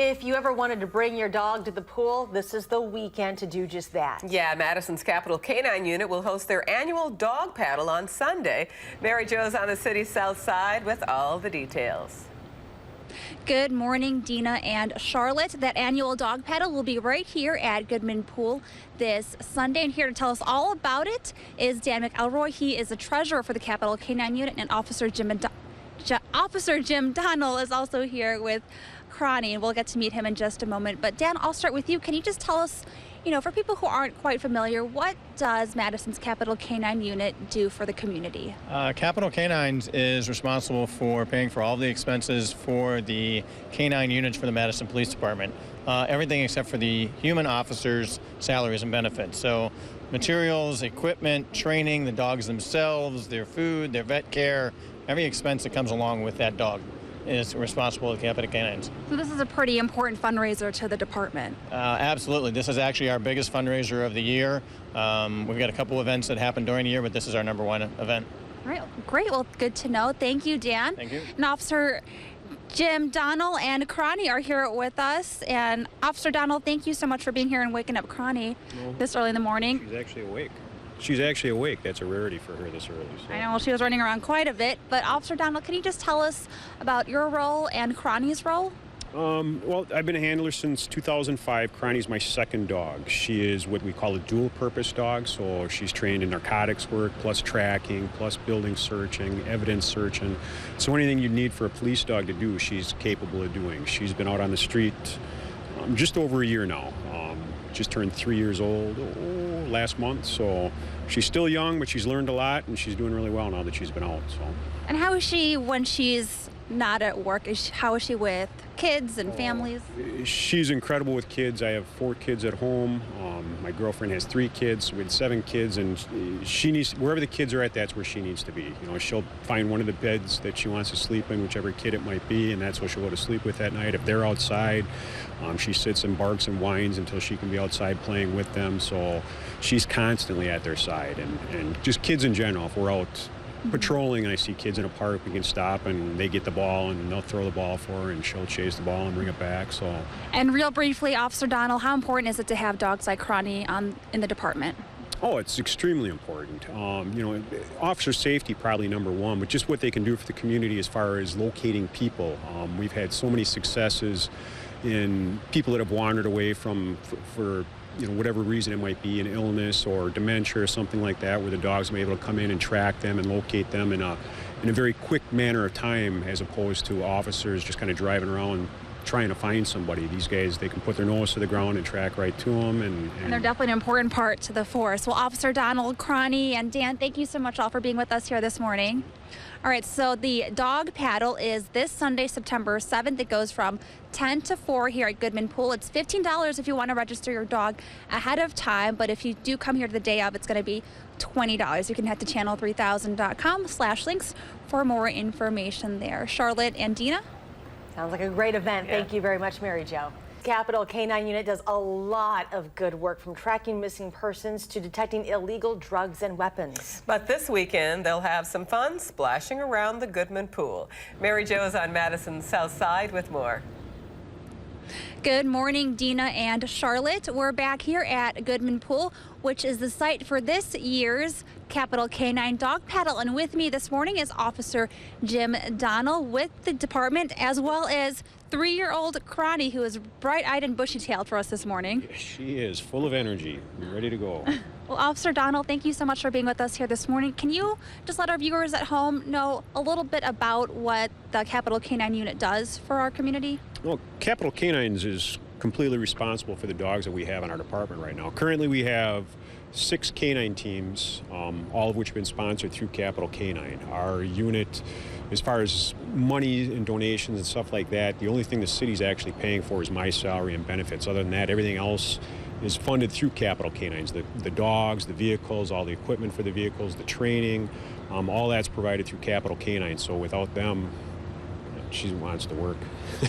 If you ever wanted to bring your dog to the pool, this is the weekend to do just that. Yeah, Madison's Capital Canine Unit will host their annual dog paddle on Sunday. Mary Jo's on the city's south side with all the details. Good morning, Dina and Charlotte. That annual dog paddle will be right here at Goodman Pool this Sunday. And here to tell us all about it is Dan McElroy. He is the treasurer for the Capital Canine Unit, and Officer Jim Donnell is also here with Cronny, and we'll get to meet him in just a moment. But Dan, I'll start with you. Can you just tell us, for people who aren't quite familiar, what does Madison's Capital Canine Unit do for the community? Capital Canines is responsible for paying for all the expenses for the canine units for the Madison Police Department. Everything except for the human officers' salaries and benefits. So materials, equipment, training, the dogs themselves, their food, their vet care, every expense that comes along with that dog is responsible to Capital Canines. So this is a pretty important fundraiser to the department. Absolutely. This is actually our biggest fundraiser of the year. We've got a couple events that happen during the year, but this is our #1 event. All right, great. Well, good to know. Thank you, Dan. Thank you. And Officer Jim Donnell and Cronny are here with us. And Officer Donnell, thank you so much for being here and waking up Cronny this early in the morning. She's actually awake. She's actually awake. That's a rarity for her this early. So. I know, well, she was running around quite a bit. But Officer Donnell, can you just tell us about your role and Cronny's role? Well, I've been a handler since 2005. Cronny's my second dog. She is what we call a dual-purpose dog, so she's trained in narcotics work, plus tracking, plus building searching, evidence searching. So anything you need for a police dog to do, she's capable of doing. She's been out on the street just over a year now. Just turned 3 years old last month, so she's still young, but she's learned a lot, and she's doing really well now that she's been out. So. And how is she when she's not at work? How is she with kids and families? She's incredible with kids. I have 4 kids at home. My girlfriend has 3 kids. So we had 7 kids, and she needs, wherever the kids are at, that's where she needs to be. She'll find one of the beds that she wants to sleep in, whichever kid it might be, and that's what she'll go to sleep with that night. If they're outside, she sits and barks and whines until she can be outside playing with them. So she's constantly at their side, and just kids in general. If we're out patrolling and I see kids in a park, we can stop and they get the ball and they'll throw the ball for her and she'll chase the ball and bring it back. So. And real briefly, Officer Donnell, how important is it to have dogs like Cronny in the department? Oh, it's extremely important. Officer safety probably #1, but just what they can do for the community as far as locating people. We've had so many successes in people that have wandered away for whatever reason it might be, an illness or dementia or something like that, where the dogs may be able to come in and track them and locate them in a very quick manner of time, as opposed to officers just kind of driving around trying to find somebody. These guys, they can put their nose to the ground and track right to them. And they're definitely an important part to the force. Well, Officer Donald, Cronny, and Dan, thank you so much all for being with us here this morning. All right, so the dog paddle is this Sunday, September 7th. It goes from 10 to 4 here at Goodman Pool. It's $15 if you want to register your dog ahead of time, but if you do come here the day of, it's going to be $20. You can head to channel3000.com/links for more information there. Charlotte and Dina? Sounds like a great event. Yeah. Thank you very much, Mary Jo. Capital Canine Unit does a lot of good work, from tracking missing persons to detecting illegal drugs and weapons. But this weekend, they'll have some fun splashing around the Goodman Pool. Mary Jo is on Madison's south side with more. Good morning, Dina and Charlotte. We're back here at Goodman Pool, which is the site for this year's Capital Canine Dog Paddle. And with me this morning is Officer Jim Donnell with the department, as well as 3-year-old Cronny, who is bright-eyed and bushy-tailed for us this morning. She is full of energy, ready to go. Well, Officer Donnell, thank you so much for being with us here this morning. Can you just let our viewers at home know a little bit about what the Capital Canine Unit does for our community? Well, Capital Canines is completely responsible for the dogs that we have in our department right now. Currently, we have 6 canine teams, all of which have been sponsored through Capital Canine. Our unit, as far as money and donations and stuff like that, the only thing the city's actually paying for is my salary and benefits. Other than that, everything else is funded through Capital Canines. The dogs, the vehicles, all the equipment for the vehicles, the training, all that's provided through Capital Canine. So without them, she wants to work.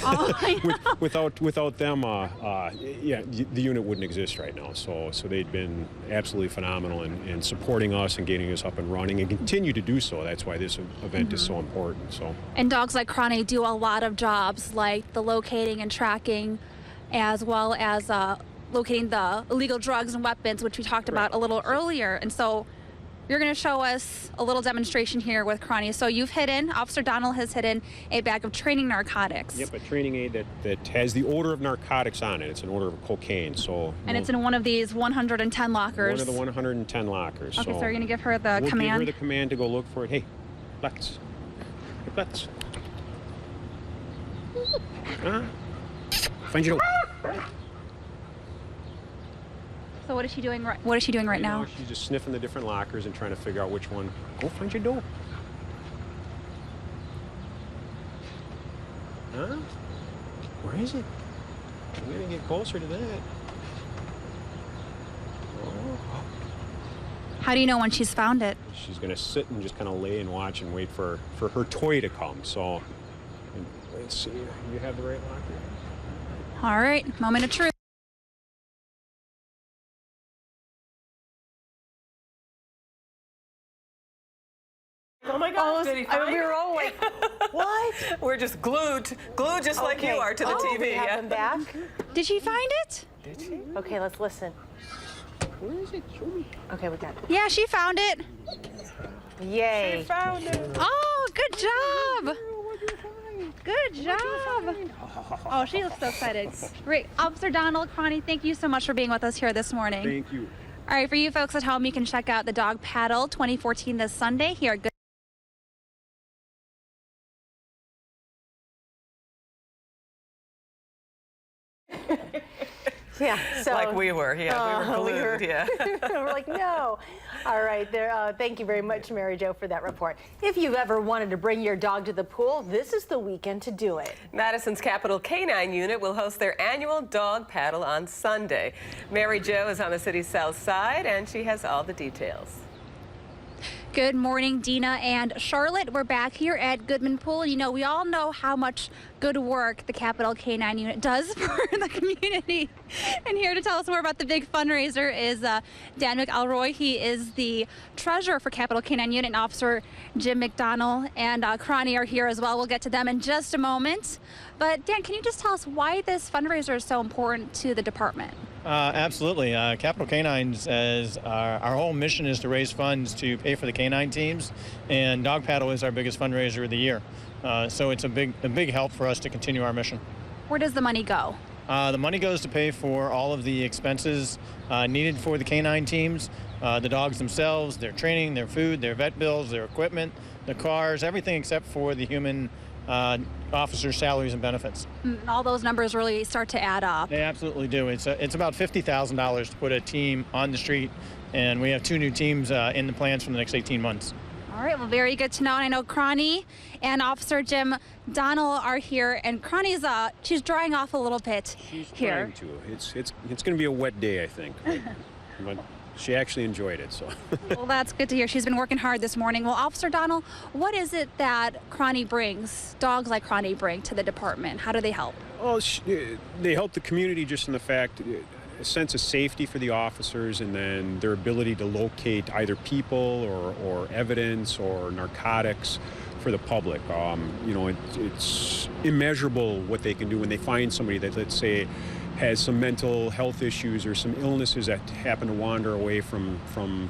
Oh, I know. Without them, yeah, the unit wouldn't exist right now. So they've been absolutely phenomenal in supporting us and getting us up and running, and continue to do so. That's why this event is so important. So. And dogs like Cronny do a lot of jobs like the locating and tracking, as well as locating the illegal drugs and weapons, which we talked about a little earlier. And so you're going to show us a little demonstration here with Cronny. So Officer Donald has hidden a bag of training narcotics. Yep, a training aid that has the odor of narcotics on it. It's an odor of cocaine. So. And it's in one of these 110 lockers. One of the 110 lockers. Okay, so you're going to give her the command? We'll give her the command to go look for it. Hey, let's. Find your. So what is she doing right now? She's just sniffing the different lockers and trying to figure out which one. Go find your door. Huh? Where is it? I'm gonna get closer to that. Oh. How do you know when she's found it? She's gonna sit and just kind of lay and watch and wait for her toy to come. So, let's see. You have the right locker. All right, moment of truth. Oh my gosh, did he find we were all like, what? We're just glued just like you are to the TV. We have Yeah. them back. Did she find it? Did she? Okay, let's listen. Where is it? Show me. Okay, we got it. Yeah, she found it. Yay. Found it. Oh, good job. Good job. Oh, she looks so excited. Great. Officer Donald, Cronny, thank you so much for being with us here this morning. Thank you. All right, for you folks at home, you can check out the Dog Paddle 2014 this Sunday here at Goodman. Yeah, so Like we were, yeah, we were glued, yeah. we're like, no. All right, there. Thank you very much, Mary Jo, for that report. If you've ever wanted to bring your dog to the pool, this is the weekend to do it. Madison's Capital Canine Unit will host their annual dog paddle on Sunday. Mary Jo is on the city's south side, and she has all the details. Good morning, Dina and Charlotte. We're back here at Goodman Pool. You know, we all know how much good work the Capital Canine Unit does for the community. And here to tell us more about the big fundraiser is Dan McElroy. He is the treasurer for Capital Canine Unit, and Officer Jim McDonald and Cronny are here as well. We'll get to them in just a moment. But Dan, can you just tell us why this fundraiser is so important to the department? Absolutely. Capital Canines, as our whole mission is to raise funds to pay for the canine teams, and Dog Paddle is our biggest fundraiser of the year. So it's a big help for us to continue our mission. Where does the money go? The money goes to pay for all of the expenses needed for the canine teams, the dogs themselves, their training, their food, their vet bills, their equipment, the cars, everything except for the human officers' salaries and benefits. All those numbers really start to add up. They absolutely do. It's about $50,000 to put a team on the street, and we have 2 new teams in the plans for the next 18 months. All right, well, very good to know. And I know Cronny and Officer Jim Donald are here, and Cronny's she's drying off a little bit here. Trying to. It's going to be a wet day, I think. But she actually enjoyed it, so. Well, that's good to hear. She's been working hard this morning. Well, Officer Donald, what is it that Cronny brings, dogs like Cronny bring to the department? How do they help? Well, they help the community just in the fact, a sense of safety for the officers, and then their ability to locate either people or evidence or narcotics for the public. You know, it's immeasurable what they can do when they find somebody that, let's say, has some mental health issues or some illnesses that happen to wander away from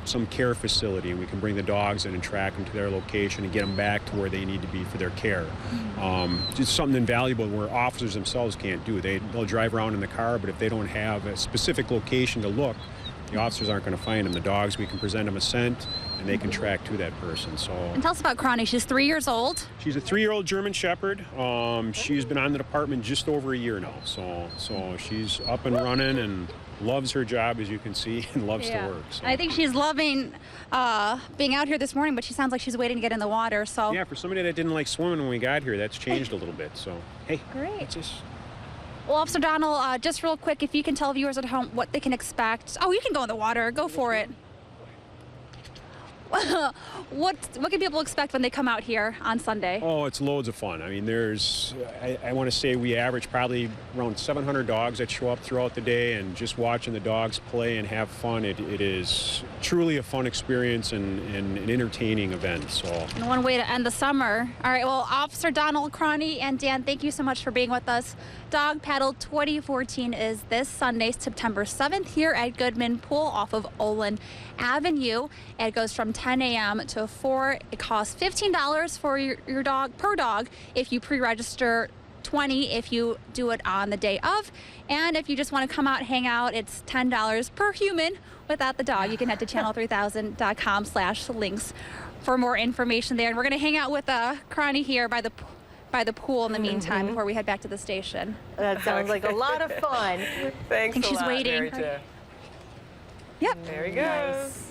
some care facility, and we can bring the dogs in and track them to their location and get them back to where they need to be for their care. It's something invaluable where officers themselves can't do. They'll drive around in the car, but if they don't have a specific location to look, the officers aren't going to find them. The dogs, we can present them a scent, and they can track to that person. So. And tell us about Cronny. She's 3 years old. She's a 3-year-old German Shepherd. She's been on the department just over a year now. So she's up and running and loves her job, as you can see, and loves to work. So. I think she's loving being out here this morning, but she sounds like she's waiting to get in the water. So. Yeah, for somebody that didn't like swimming when we got here, that's changed a little bit. So, hey. Great. Well, Officer Donald, just real quick, if you can tell viewers at home what they can expect. Oh, you can go in the water. Go for it. what can people expect when they come out here on Sunday? Oh, it's loads of fun. I mean, I want to say we average probably around 700 dogs that show up throughout the day, and just watching the dogs play and have fun, it is truly a fun experience and an entertaining event. So. And one way to end the summer. All right, well, Officer Donald Croney and Dan, thank you so much for being with us. Dog Paddle 2014 is this Sunday, September 7th, here at Goodman Pool off of Olin Avenue. It goes from 10 a.m. to 4. It costs $15 for your dog per dog if you pre-register, 20 if you do it on the day of, and if you just want to come out, hang out, it's $10 per human without the dog. You can head to channel3000.com/links for more information there. And we're going to hang out with Croney here by the pool in the meantime before we head back to the station. That sounds like a lot of fun. Thanks I think a she's lot, waiting. Mary Jo. Yep. There he goes. Nice.